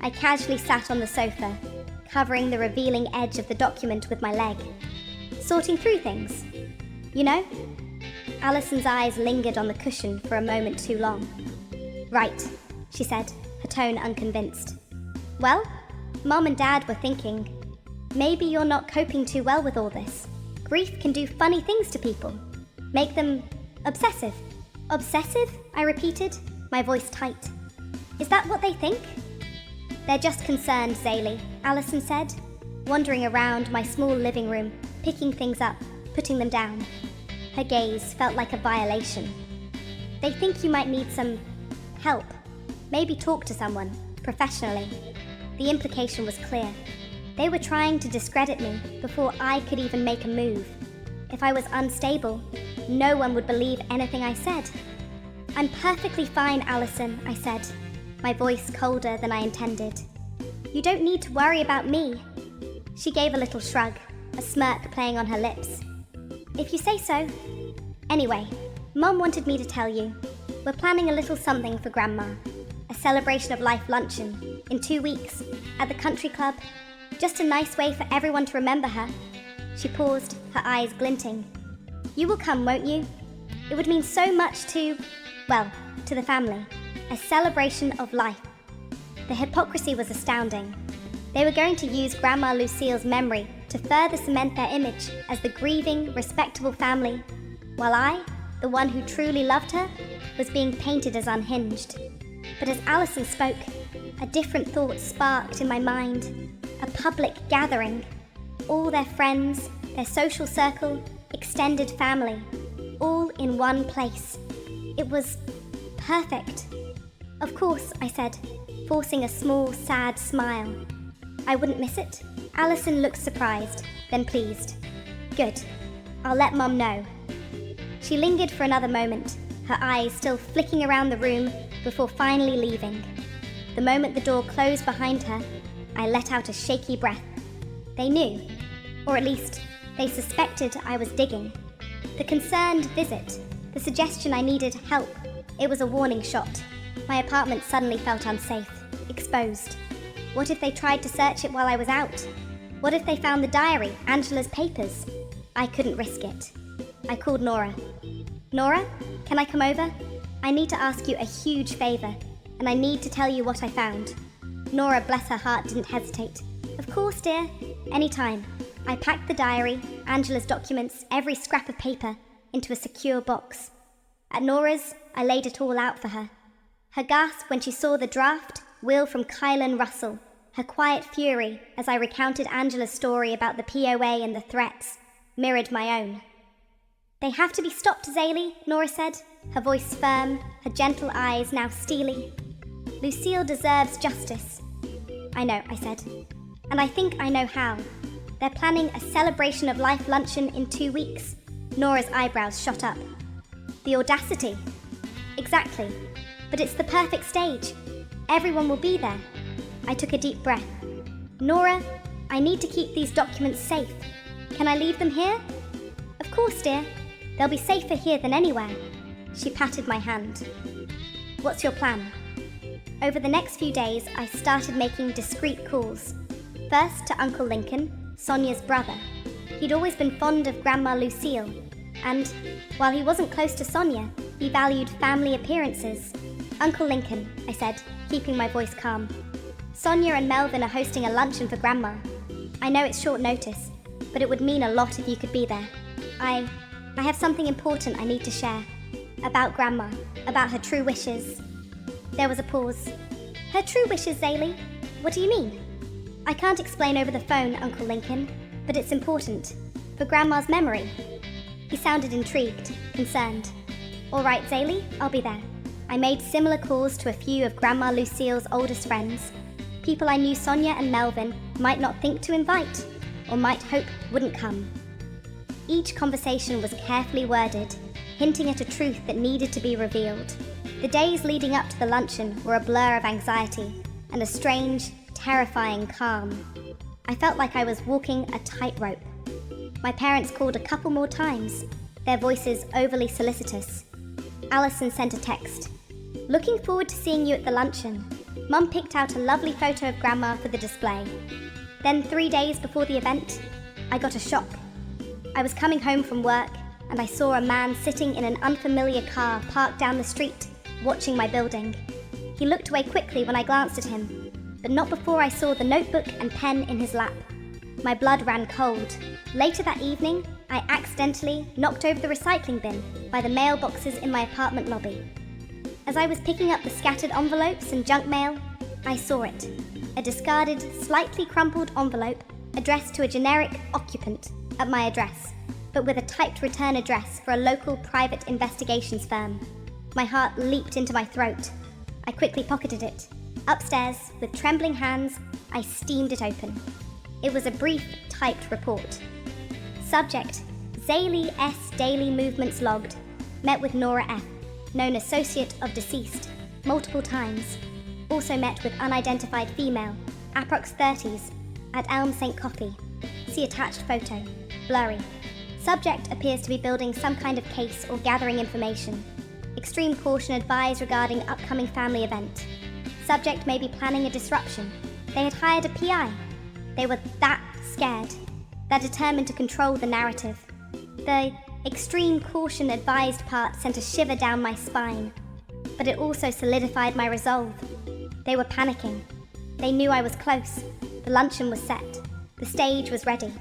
I casually sat on the sofa, covering the revealing edge of the document with my leg. Sorting through things. You know? Alison's eyes lingered on the cushion for a moment too long. Right, she said, her tone unconvinced. Well, Mom and Dad were thinking, maybe you're not coping too well with all this. Grief can do funny things to people. Make them obsessive. Obsessive? I repeated, my voice tight. Is that what they think? They're just concerned, Zaylee, Alison said, wandering around my small living room, picking things up, putting them down. Her gaze felt like a violation. They think you might need some help. Maybe talk to someone, professionally. The implication was clear. They were trying to discredit me before I could even make a move. If I was unstable, no one would believe anything I said. I'm perfectly fine, Alison, I said, my voice colder than I intended. You don't need to worry about me. She gave a little shrug, a smirk playing on her lips. If you say so. Anyway, Mom wanted me to tell you. We're planning a little something for Grandma. A celebration of life luncheon, in 2 weeks, at the country club. Just a nice way for everyone to remember her. She paused, her eyes glinting. You will come, won't you? It would mean so much to the family. a celebration of life. The hypocrisy was astounding. They were going to use Grandma Lucille's memory to further cement their image as the grieving, respectable family, while I, the one who truly loved her, was being painted as unhinged. But as Alison spoke, a different thought sparked in my mind. A public gathering. All their friends, their social circle, extended family, all in one place. It was perfect. Of course, I said, forcing a small, sad smile. I wouldn't miss it. Alison looked surprised, then pleased. Good. I'll let Mum know. She lingered for another moment, her eyes still flicking around the room before finally leaving. The moment the door closed behind her, I let out a shaky breath. They knew, or at least, they suspected I was digging. The concerned visit, the suggestion I needed help, it was a warning shot. My apartment suddenly felt unsafe, exposed. What if they tried to search it while I was out? What if they found the diary, Angela's papers? I couldn't risk it. I called Nora. Nora, can I come over? I need to ask you a huge favor, and I need to tell you what I found. Nora, bless her heart, didn't hesitate. Of course, dear. Anytime. I packed the diary, Angela's documents, every scrap of paper, into a secure box. At Nora's, I laid it all out for her. Her gasp when she saw the draft, will from Kylan Russell, her quiet fury as I recounted Angela's story about the POA and the threats, mirrored my own. They have to be stopped, Zaylee, Nora said, her voice firm, her gentle eyes now steely. Lucille deserves justice. I know, I said, and I think I know how. They're planning a celebration of life luncheon in 2 weeks. Nora's eyebrows shot up. The audacity. Exactly. But it's the perfect stage. Everyone will be there. I took a deep breath. Nora, I need to keep these documents safe. Can I leave them here? Of course, dear. They'll be safer here than anywhere. She patted my hand. What's your plan? Over the next few days, I started making discreet calls. First to Uncle Lincoln, Sonia's brother. He'd always been fond of Grandma Lucille, and while he wasn't close to Sonia, he valued family appearances. Uncle Lincoln, I said, keeping my voice calm. Sonia and Melvin are hosting a luncheon for Grandma. I know it's short notice, but it would mean a lot if you could be there. I have something important I need to share. About Grandma, about her true wishes. There was a pause. Her true wishes, Zaylee? What do you mean? I can't explain over the phone, Uncle Lincoln, but it's important. For Grandma's memory. He sounded intrigued, concerned. All right, Zaylee, I'll be there. I made similar calls to a few of Grandma Lucille's oldest friends. People I knew Sonia and Melvin might not think to invite, or might hope wouldn't come. Each conversation was carefully worded, hinting at a truth that needed to be revealed. The days leading up to the luncheon were a blur of anxiety and a strange, terrifying calm. I felt like I was walking a tightrope. My parents called a couple more times, their voices overly solicitous. Alison sent a text. Looking forward to seeing you at the luncheon. Mum picked out a lovely photo of Grandma for the display. Then 3 days before the event, I got a shock. I was coming home from work and I saw a man sitting in an unfamiliar car parked down the street, watching my building. He looked away quickly when I glanced at him, but not before I saw the notebook and pen in his lap. My blood ran cold. Later that evening, I accidentally knocked over the recycling bin by the mailboxes in my apartment lobby. As I was picking up the scattered envelopes and junk mail, I saw it. A discarded, slightly crumpled envelope addressed to a generic occupant at my address, but with a typed return address for a local private investigations firm. My heart leaped into my throat. I quickly pocketed it. Upstairs, with trembling hands, I steamed it open. It was a brief, typed report. Subject, Zaylee S. Daily Movements logged. Met with Nora F., known associate of deceased, multiple times. Also met with unidentified female, approx 30s, at Elm St. Coffee. See attached photo. Blurry. Subject appears to be building some kind of case or gathering information. Extreme caution advised regarding upcoming family event. Subject may be planning a disruption. They had hired a PI. They were that scared. They're determined to control the narrative. The extreme caution advised part sent a shiver down my spine. but it also solidified my resolve. They were panicking. They knew I was close. The luncheon was set. The stage was ready.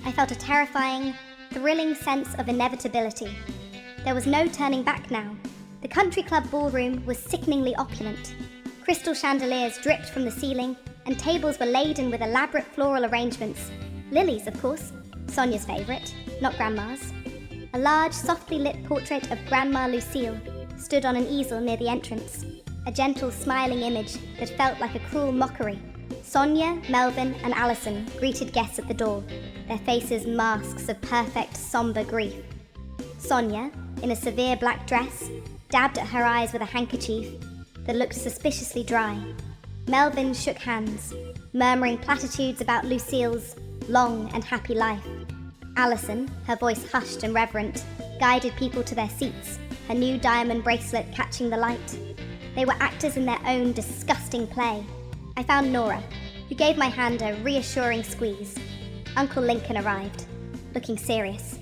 I felt a terrifying, thrilling sense of inevitability. There was no turning back now. The country club ballroom was sickeningly opulent. Crystal chandeliers dripped from the ceiling, and tables were laden with elaborate floral arrangements. Lilies, of course, Sonia's favourite, not Grandma's. A large, softly lit portrait of Grandma Lucille stood on an easel near the entrance, a gentle, smiling image that felt like a cruel mockery. Sonia, Melvin, and Alison greeted guests at the door, their faces masks of perfect, sombre grief. Sonia, in a severe black dress, dabbed at her eyes with a handkerchief that looked suspiciously dry. Melvin shook hands, murmuring platitudes about Lucille's long and happy life. Alison, her voice hushed and reverent, guided people to their seats, her new diamond bracelet catching the light. They were actors in their own disgusting play. I found Nora, who gave my hand a reassuring squeeze. Uncle Lincoln arrived, looking serious,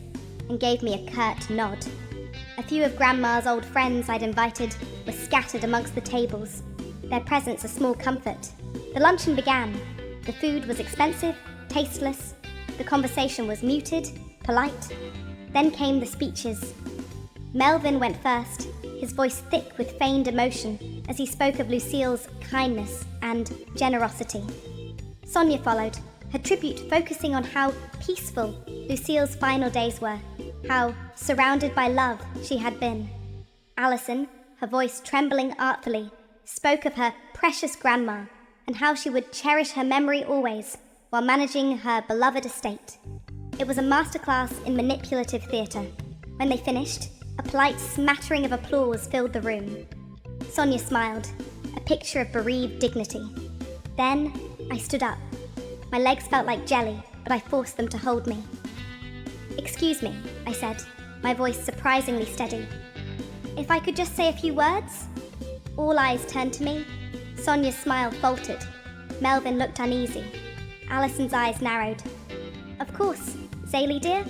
and gave me a curt nod. A few of Grandma's old friends I'd invited were scattered amongst the tables, their presence a small comfort. The luncheon began. The food was expensive, tasteless. The conversation was muted, polite. Then came the speeches. Melvin went first, his voice thick with feigned emotion as he spoke of Lucille's kindness and generosity. Sonia followed, her tribute focusing on how peaceful Lucille's final days were, how surrounded by love she had been. Alison, her voice trembling artfully, spoke of her precious grandma and how she would cherish her memory always while managing her beloved estate. It was a masterclass in manipulative theatre. When they finished, a polite smattering of applause filled the room. Sonia smiled, a picture of bereaved dignity. Then I stood up. My legs felt like jelly, but I forced them to hold me. "Excuse me," I said, my voice surprisingly steady. "If I could just say a few words?" All eyes turned to me. Sonia's smile faltered. Melvin looked uneasy. Alison's eyes narrowed. "Of course, Zaylee dear,"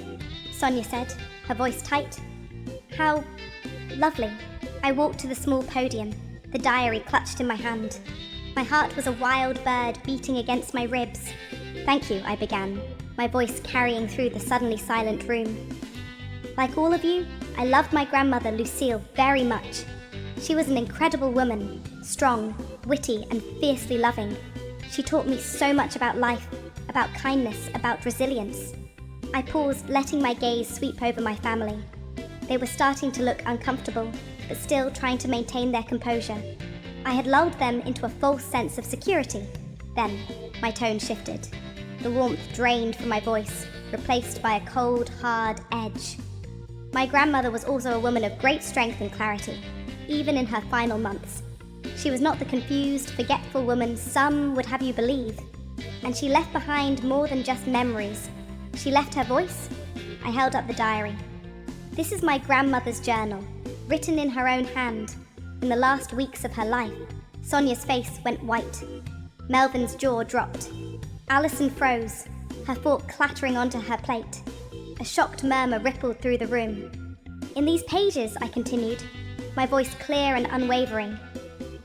Sonia said, her voice tight. "How lovely." I walked to the small podium, the diary clutched in my hand. My heart was a wild bird beating against my ribs. "Thank you," I began, my voice carrying through the suddenly silent room. "Like all of you, I loved my grandmother Lucille very much. She was an incredible woman, strong, witty, and fiercely loving. She taught me so much about life, about kindness, about resilience." I paused, letting my gaze sweep over my family. They were starting to look uncomfortable, but still trying to maintain their composure. I had lulled them into a false sense of security. Then, my tone shifted. The warmth drained from my voice, replaced by a cold, hard edge. My grandmother was also a woman of great strength and clarity, even in her final months. She was not the confused, forgetful woman some would have you believe. And she left behind more than just memories. She left her voice. I held up the diary. This is my grandmother's journal, written in her own hand. In the last weeks of her life, Sonia's face went white. Melvin's jaw dropped. Alison froze, her fork clattering onto her plate. A shocked murmur rippled through the room. "In these pages," I continued, my voice clear and unwavering,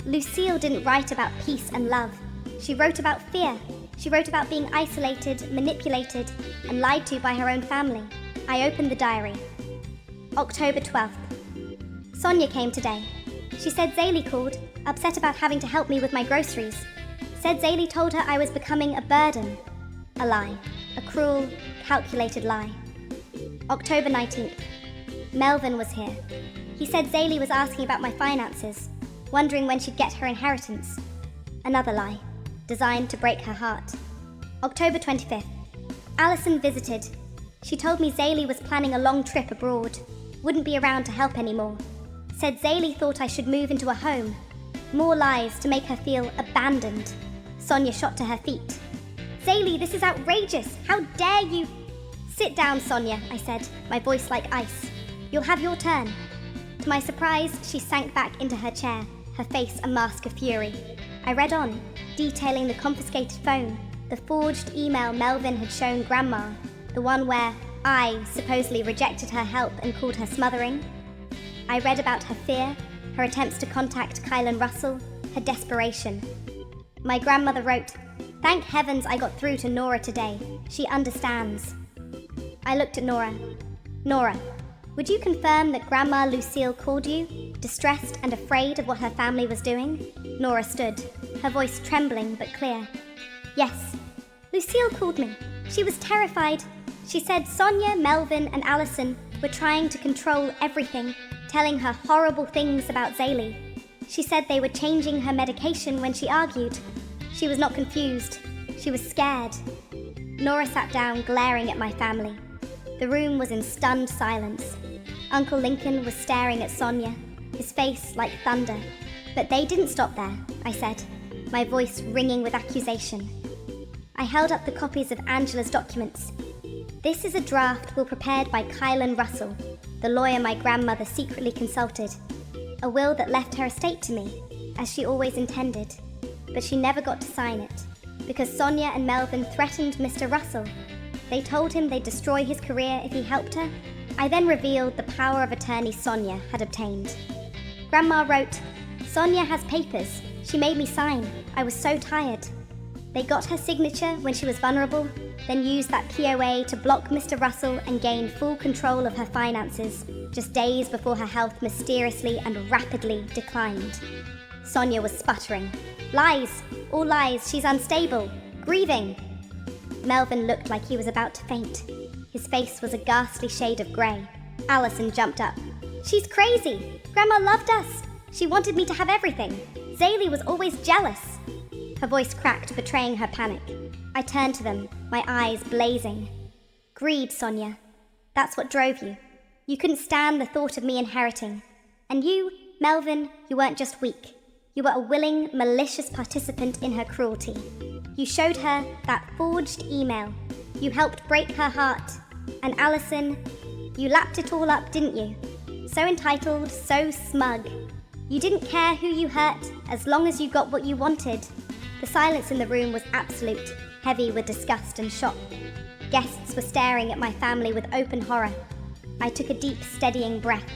"Lucille didn't write about peace and love. She wrote about fear. She wrote about being isolated, manipulated, and lied to by her own family." I opened the diary. October 12th. Sonia came today. She said Zaylee called, upset about having to help me with my groceries. Said Zaylee told her I was becoming a burden. A lie. A cruel, calculated lie. October 19th. Melvin was here. He said Zaylee was asking about my finances, wondering when she'd get her inheritance. Another lie, designed to break her heart. October 25th. Alison visited. She told me Zaylee was planning a long trip abroad, wouldn't be around to help anymore. Said Zaylee thought I should move into a home. More lies to make her feel abandoned. Sonia shot to her feet. "Zaylee, this is outrageous! How dare you—" "Sit down, Sonia," I said, my voice like ice. "You'll have your turn." To my surprise, she sank back into her chair, her face a mask of fury. I read on, detailing the confiscated phone, the forged email Melvin had shown Grandma, the one where I supposedly rejected her help and called her smothering. I read about her fear, her attempts to contact Kylan Russell, her desperation. My grandmother wrote, "Thank heavens I got through to Nora today. She understands." I looked at Nora. "Nora, would you confirm that Grandma Lucille called you, distressed and afraid of what her family was doing?" Nora stood, her voice trembling but clear. "Yes, Lucille called me. She was terrified. She said Sonia, Melvin and Allison were trying to control everything, telling her horrible things about Zaylee. She said they were changing her medication when she argued. She was not confused. She was scared." Nora sat down, glaring at my family. The room was in stunned silence. Uncle Lincoln was staring at Sonia, his face like thunder. "But they didn't stop there," I said, my voice ringing with accusation. I held up the copies of Angela's documents. "This is a draft will prepared by Kylan Russell, the lawyer my grandmother secretly consulted. A will that left her estate to me, as she always intended. But she never got to sign it, because Sonia and Melvin threatened Mr. Russell. They told him they'd destroy his career if he helped her." I then revealed the power of attorney Sonia had obtained. Grandma wrote, "Sonia has papers. She made me sign. I was so tired." They got her signature when she was vulnerable, then used that POA to block Mr. Russell and gain full control of her finances, just days before her health mysteriously and rapidly declined. Sonia was sputtering. "Lies! All lies! She's unstable! Grieving!" Melvin looked like he was about to faint. His face was a ghastly shade of grey. Allison jumped up. "She's crazy! Grandma loved us! She wanted me to have everything! Zaylee was always jealous!" Her voice cracked, betraying her panic. I turned to them, my eyes blazing. "Greed, Sonia. That's what drove you. You couldn't stand the thought of me inheriting. And you, Melvin, you weren't just weak. You were a willing, malicious participant in her cruelty. You showed her that forged email. You helped break her heart. And Allison, you lapped it all up, didn't you? So entitled, so smug. You didn't care who you hurt, as long as you got what you wanted." The silence in the room was absolute, heavy with disgust and shock. Guests were staring at my family with open horror. I took a deep, steadying breath.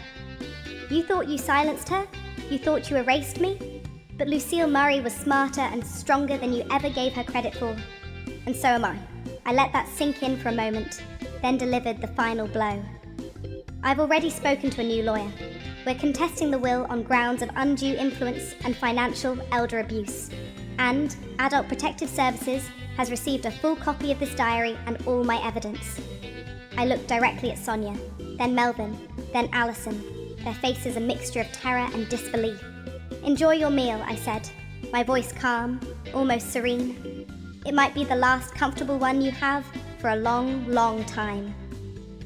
"You thought you silenced her? You thought you erased me? But Lucille Murray was smarter and stronger than you ever gave her credit for. And so am I." I let that sink in for a moment, then delivered the final blow. "I've already spoken to a new lawyer. We're contesting the will on grounds of undue influence and financial elder abuse. And Adult Protective Services has received a full copy of this diary and all my evidence." I looked directly at Sonia, then Melvin, then Allison, their faces a mixture of terror and disbelief. "Enjoy your meal," I said, my voice calm, almost serene. "It might be the last comfortable one you have for a long, long time."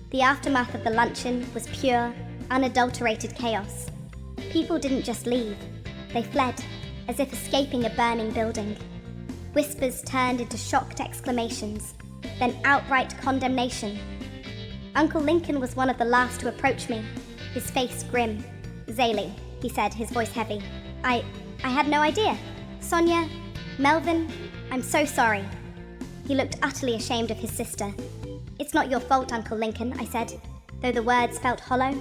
The aftermath of the luncheon was pure, unadulterated chaos. People didn't just leave. They fled, as if escaping a burning building. Whispers turned into shocked exclamations, then outright condemnation. Uncle Lincoln was one of the last to approach me, his face grim. "Zaylee," he said, his voice heavy. I had no idea. Sonia, Melvin, I'm so sorry." He looked utterly ashamed of his sister. "It's not your fault, Uncle Lincoln," I said, though the words felt hollow.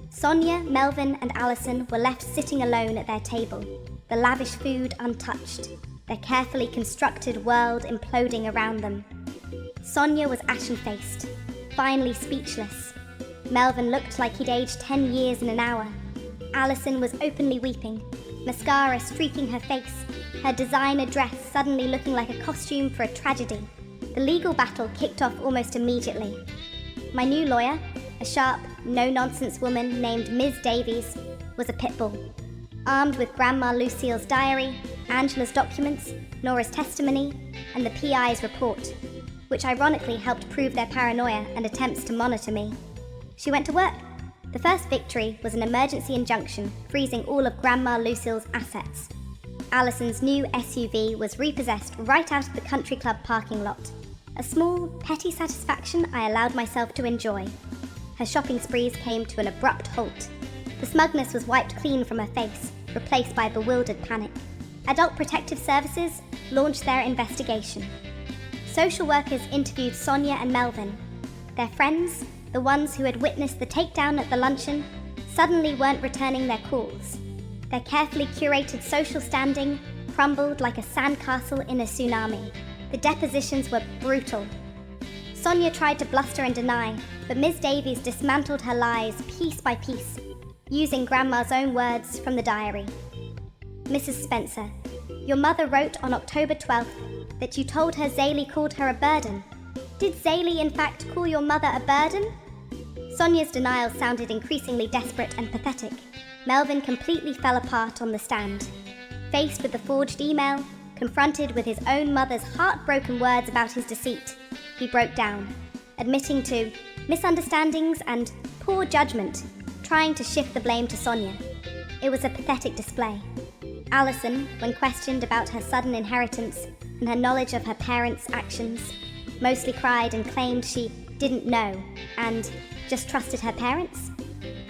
Sonia, Melvin and Allison were left sitting alone at their table, the lavish food untouched, their carefully constructed world imploding around them. Sonia was ashen-faced, finally speechless. Melvin looked like he'd aged 10 years in an hour. Allison was openly weeping, mascara streaking her face, her designer dress suddenly looking like a costume for a tragedy. The legal battle kicked off almost immediately. My new lawyer, a sharp, no-nonsense woman named Ms. Davies, was a pit bull. Armed with Grandma Lucille's diary, Angela's documents, Nora's testimony, and the PI's report, which ironically helped prove their paranoia and attempts to monitor me. She went to work. The first victory was an emergency injunction freezing all of Grandma Lucille's assets. Allison's new SUV was repossessed right out of the country club parking lot. A small, petty satisfaction I allowed myself to enjoy. Her shopping sprees came to an abrupt halt. The smugness was wiped clean from her face, replaced by bewildered panic. Adult Protective Services launched their investigation. Social workers interviewed Sonia and Melvin. Their friends, the ones who had witnessed the takedown at the luncheon, suddenly weren't returning their calls. Their carefully curated social standing crumbled like a sandcastle in a tsunami. The depositions were brutal. Sonia tried to bluster and deny, but Ms. Davies dismantled her lies piece by piece, using Grandma's own words from the diary. Mrs. Spencer, your mother wrote on October 12th that you told her Zaley called her a burden. Did Zaley in fact call your mother a burden? Sonia's denial sounded increasingly desperate and pathetic. Melvin completely fell apart on the stand. Faced with the forged email, confronted with his own mother's heartbroken words about his deceit, he broke down, admitting to misunderstandings and poor judgment, trying to shift the blame to Sonia. It was a pathetic display. Alison, when questioned about her sudden inheritance and her knowledge of her parents' actions, mostly cried and claimed she didn't know and just trusted her parents.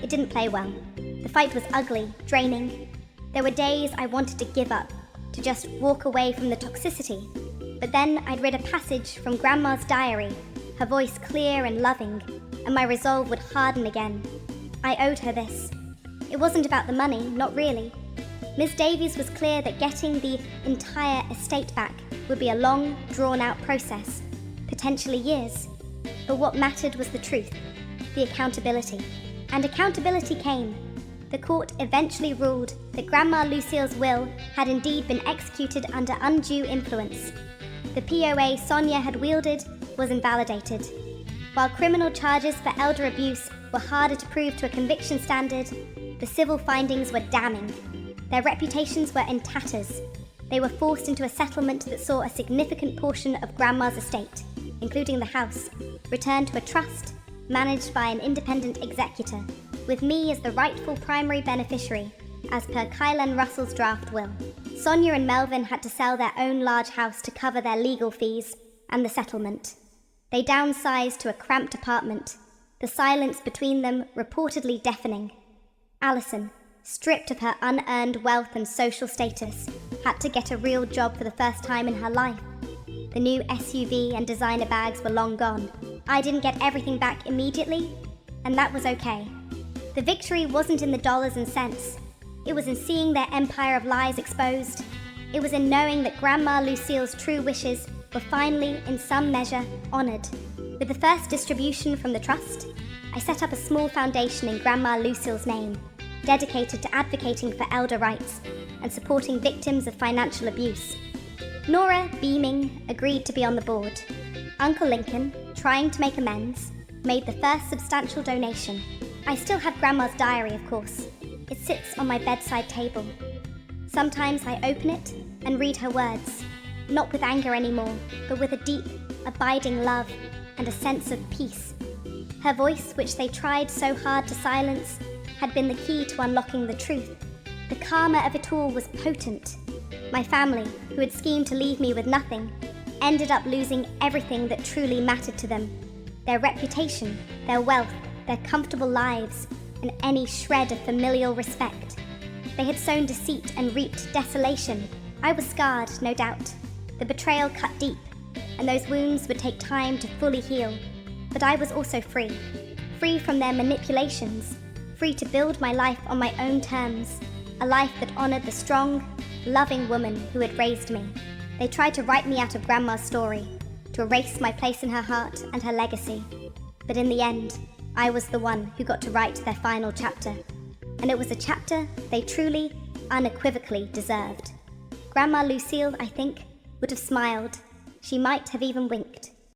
It didn't play well. The fight was ugly, draining. There were days I wanted to give up, to just walk away from the toxicity. But then I'd read a passage from Grandma's diary, her voice clear and loving, and my resolve would harden again. I owed her this. It wasn't about the money, not really. Miss Davies was clear that getting the entire estate back would be a long, drawn-out process, potentially years. But what mattered was the truth, the accountability. And accountability came. The court eventually ruled that Grandma Lucille's will had indeed been executed under undue influence. The POA Sonia had wielded was invalidated. While criminal charges for elder abuse were harder to prove to a conviction standard, the civil findings were damning. Their reputations were in tatters. They were forced into a settlement that saw a significant portion of Grandma's estate, including the house, returned to a trust managed by an independent executor, with me as the rightful primary beneficiary, as per Kylan Russell's draft will. Sonia and Melvin had to sell their own large house to cover their legal fees and the settlement. They downsized to a cramped apartment, the silence between them reportedly deafening. Alison, stripped of her unearned wealth and social status, had to get a real job for the first time in her life. The new SUV and designer bags were long gone. I didn't get everything back immediately, and that was okay. The victory wasn't in the dollars and cents. It was in seeing their empire of lies exposed. It was in knowing that Grandma Lucille's true wishes were finally, in some measure, honored. With the first distribution from the trust, I set up a small foundation in Grandma Lucille's name, dedicated to advocating for elder rights and supporting victims of financial abuse. Nora, beaming, agreed to be on the board. Uncle Lincoln, trying to make amends, made the first substantial donation. I still have Grandma's diary, of course. It sits on my bedside table. Sometimes I open it and read her words, not with anger anymore, but with a deep, abiding love and a sense of peace. Her voice, which they tried so hard to silence, had been the key to unlocking the truth. The karma of it all was potent. My family, who had schemed to leave me with nothing, ended up losing everything that truly mattered to them. Their reputation, their wealth, their comfortable lives, and any shred of familial respect. They had sown deceit and reaped desolation. I was scarred, no doubt. The betrayal cut deep, and those wounds would take time to fully heal. But I was also free. Free from their manipulations. Free to build my life on my own terms. A life that honored the strong, loving woman who had raised me. They tried to write me out of Grandma's story, to erase my place in her heart and her legacy. But in the end, I was the one who got to write their final chapter. And it was a chapter they truly, unequivocally deserved. Grandma Lucille, I think, would have smiled. She might have even winked.